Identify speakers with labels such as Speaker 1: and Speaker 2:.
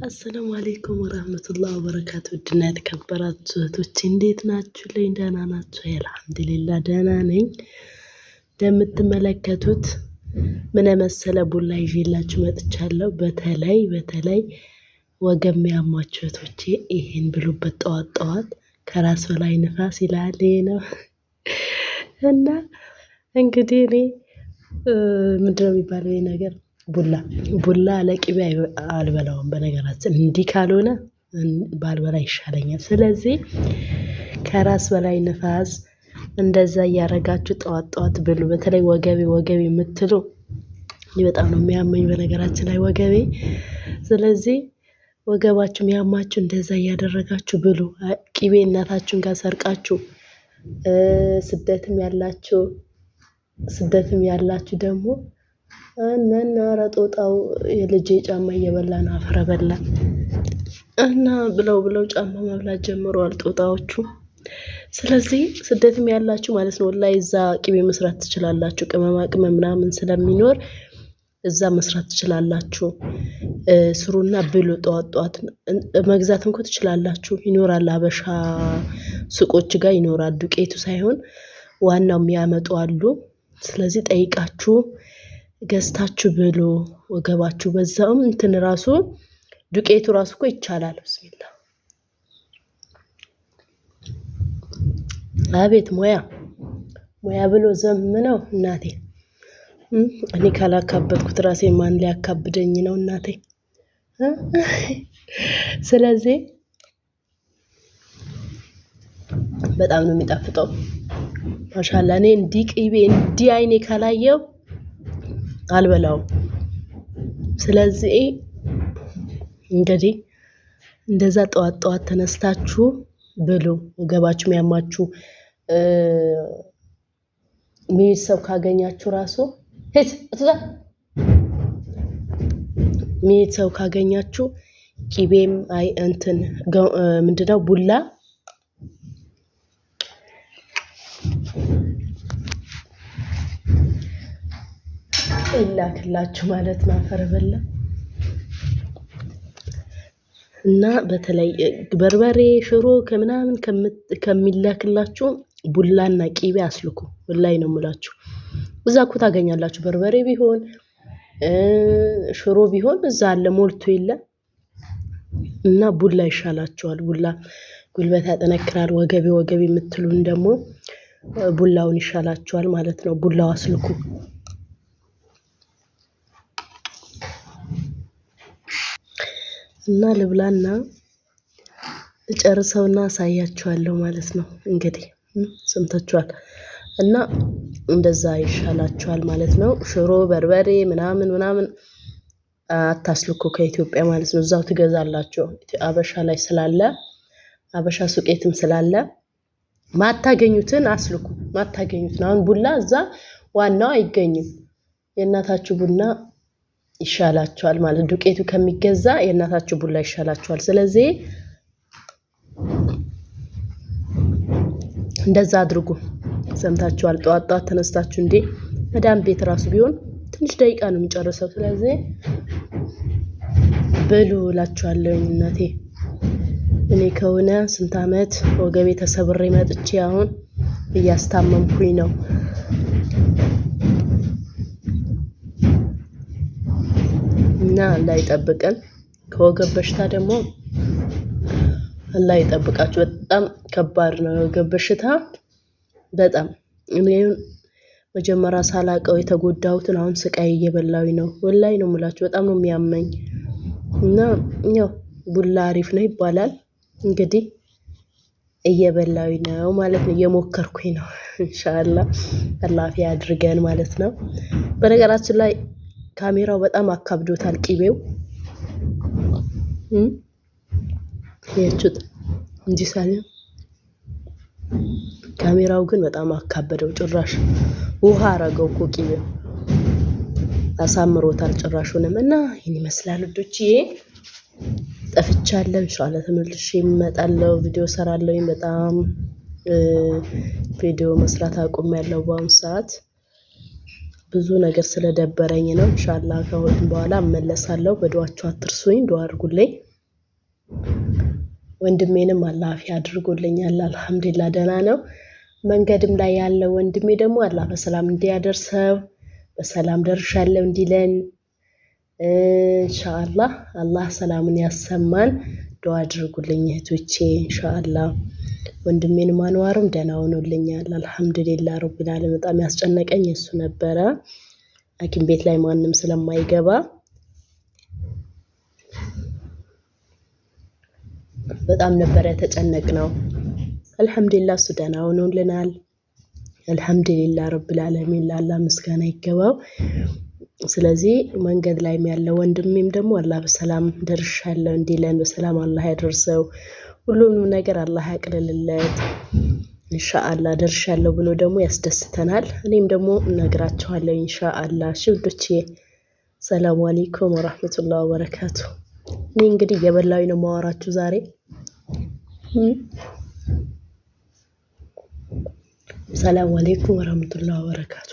Speaker 1: አሰላሙ አለይኩም ወራህመቱላሂ ወበረካቱ። ውድና የተከበራችሁ እህቶቼ እንዴት ናችሁ? ላይ ደህና ናችሁ? አልሐምዱሊላህ ደህና ነኝ። እንደምትመለከቱት ምን መሰለ ቡላ ይዤላችሁ መጥቻለሁ። በተለይ ወገብ የሚያማችሁ እህቶቼ ይሄን ብሉበት ጠዋት ጠዋት ከራስ በላይ ንፋስ ይላል ነው። እና እንግዲህ እኔ ምንድነው የሚባለው ይሄ ነገር ቡላ ለቅቤ አልበላውም። በነገራችን እንዲህ ካልሆነ ባልበላ ይሻለኛል። ስለዚህ ከራስ በላይ ንፋስ እንደዛ እያረጋችሁ ጠዋት ጠዋት ብሉ። በተለይ ወገቤ የምትሉ በጣም ነው የሚያመኝ በነገራችን ላይ ወገቤ። ስለዚህ ወገባችሁ የሚያማችሁ እንደዛ እያደረጋችሁ ብሉ። ቅቤ እናታችሁን ጋር ሰርቃችሁ ስደትም ያላችሁ ደግሞ እና ጦጣው የልጄ ጫማ እየበላ ነው አፈር በላ እና ብለው ጫማ መብላት ጀምረዋል ጦጣዎቹ። ስለዚህ ስደትም ያላችሁ ማለት ነው ወላሂ እዛ ቅቤ መስራት ትችላላችሁ። ቅመማ ቅመም ምናምን ስለሚኖር እዛ መስራት ትችላላችሁ። ስሩና ብሉ። ጠዋት መግዛት እንኳን ትችላላችሁ። ይኖራል አበሻ ሱቆች ጋር ይኖራል። ዱቄቱ ሳይሆን ዋናው የሚያመጡ አሉ። ስለዚህ ጠይቃችሁ ገዝታችሁ ብሉ። ወገባችሁ በዛውም እንትን ራሱ ዱቄቱ ራሱ እኮ ይቻላል። ብስሚላ አቤት ሙያ ብሎ ዘምነው እናቴ። እኔ ካላካበድኩት ራሴ ማን ሊያካብደኝ ነው እናቴ? ስለዚህ በጣም ነው የሚጣፍጠው። ማሻአላ እኔ እንዲህ ቅቤ እንዲህ አይኔ ካላየው አልበላውም። ስለዚህ እንግዲህ እንደዛ ጠዋት ተነስታችሁ ብሉ። ወገባችሁ የሚያማችሁ ሚል ሰው ካገኛችሁ ራሱ ሚል ሰው ካገኛችሁ ቅቤም እንትን ምንድነው ቡላ ይላክላችሁ ማለት ነው። አፈር በላ እና በተለይ በርበሬ ሽሮ ከምናምን ከሚላክላችሁ ቡላና ቅቤ አስልኩ። ወላሂ ነው የምላችሁ። እዛ እኮ ታገኛላችሁ። በርበሬ ቢሆን ሽሮ ቢሆን እዛ አለ ሞልቶ የለ እና ቡላ ይሻላችኋል። ቡላ ጉልበት ያጠነክራል። ወገቤ የምትሉን ደግሞ ቡላውን ይሻላችኋል ማለት ነው። ቡላው አስልኩ እና ልብላና ልጨርሰውና አሳያችኋለሁ ማለት ነው። እንግዲህ ሰምታችኋል እና እንደዛ ይሻላችኋል ማለት ነው። ሽሮ በርበሬ ምናምን አታስልኩ ከኢትዮጵያ ማለት ነው። እዛው ትገዛላችሁ። አበሻ ላይ ስላለ አበሻ ሱቄትም ስላለ ማታገኙትን አስልኩ። ማታገኙትን አሁን ቡላ እዛ ዋናው አይገኝም። የእናታችሁ ቡና ይሻላችኋል ማለት ዱቄቱ ከሚገዛ የእናታችሁ ቡላ ይሻላችኋል። ስለዚህ እንደዛ አድርጉ። ሰምታችኋል። ጠዋት ተነስታችሁ እንዴ መዳም ቤት ራሱ ቢሆን ትንሽ ደቂቃ ነው የሚጨርሰው። ስለዚህ ብሉ እላችኋለሁ እናቴ። እኔ ከሆነ ስንት አመት ወገቤ ተሰብሬ መጥቼ አሁን እያስታመምኩኝ ነው። እና አላህ ይጠብቀን ከወገብ በሽታ ደግሞ አላህ ይጠብቃችሁ። በጣም ከባድ ነው የወገብ በሽታ በጣም። እኔ መጀመሪያ ሳላቀው የተጎዳሁትን አሁን ስቃይ እየበላሁኝ ነው። ወላሂ ነው የምላችሁ። በጣም ነው የሚያመኝ። እና ያው ቡላ አሪፍ ነው ይባላል። እንግዲህ እየበላሁኝ ነው ማለት ነው። እየሞከርኩኝ ነው። ኢንሻአላህ አላህ ያድርገን ማለት ነው። በነገራችን ላይ ካሜራው በጣም አካብዶታል ቅቤው የቹት እንጂ ሳለ ካሜራው ግን በጣም አካበደው። ጭራሽ ውሃ አረገው እኮ ቅቤው አሳምሮታል ጭራሹንም። እና ይሄን ይመስላል ልጆቼ። ጠፍቻለሁ። ኢንሻአላህ ተመልሼ እመጣለሁ። ቪዲዮ ሰራለሁ። በጣም ቪዲዮ መስራት አቁሜያለሁ በአሁኑ ሰዓት። ብዙ ነገር ስለደበረኝ ነው። ኢንሻአላህ ከወዲህ በኋላ እመለሳለሁ። በዱዓችሁ አትርሱኝ። ዱዓ አድርጉልኝ። ወንድሜንም አላህ አፊያ አድርጎልኛል። አልሐምዱሊላህ ደህና ነው። መንገድም ላይ ያለው ወንድሜ ደግሞ አላህ በሰላም እንዲያደርሰው በሰላም ደርሻለሁ እንዲለን ኢንሻአላህ አላህ ሰላምን ያሰማን። ዱዓ አድርጉልኝ እህቶቼ ኢንሻአላህ። ወንድሜንም አንዋርም ደህና ሆኖልኛል። አልሐምዱሊላህ ረቢል ዓለሚን። በጣም ያስጨነቀኝ እሱ ነበረ። ሐኪም ቤት ላይ ማንም ስለማይገባ በጣም ነበር የተጨነቅነው። አልሐምዱሊላህ እሱ ደህና ሆኖልናል። አልሐምዱሊላህ ረቢል ዓለሚን። ለአላህ ምስጋና ይገባው። ስለዚህ መንገድ ላይም ያለው ወንድሜም ደግሞ አላህ በሰላም ደርሻለሁ እንዲለን በሰላም አላህ ያደርሰው። ሁሉንም ነገር አላህ ያቅልልለት ኢንሻአላህ። ደርሻለሁ ብሎ ደግሞ ያስደስተናል። እኔም ደግሞ እነግራችኋለሁ ኢንሻአላህ። እሺ ውዶቼ፣ ሰላም አለይኩም ወራህመቱላሂ ወበረካቱ። እኔ እንግዲህ እየበላሁኝ ነው የማወራችሁ ዛሬ። ሰላም አለይኩም ወራህመቱላሂ ወበረካቱ።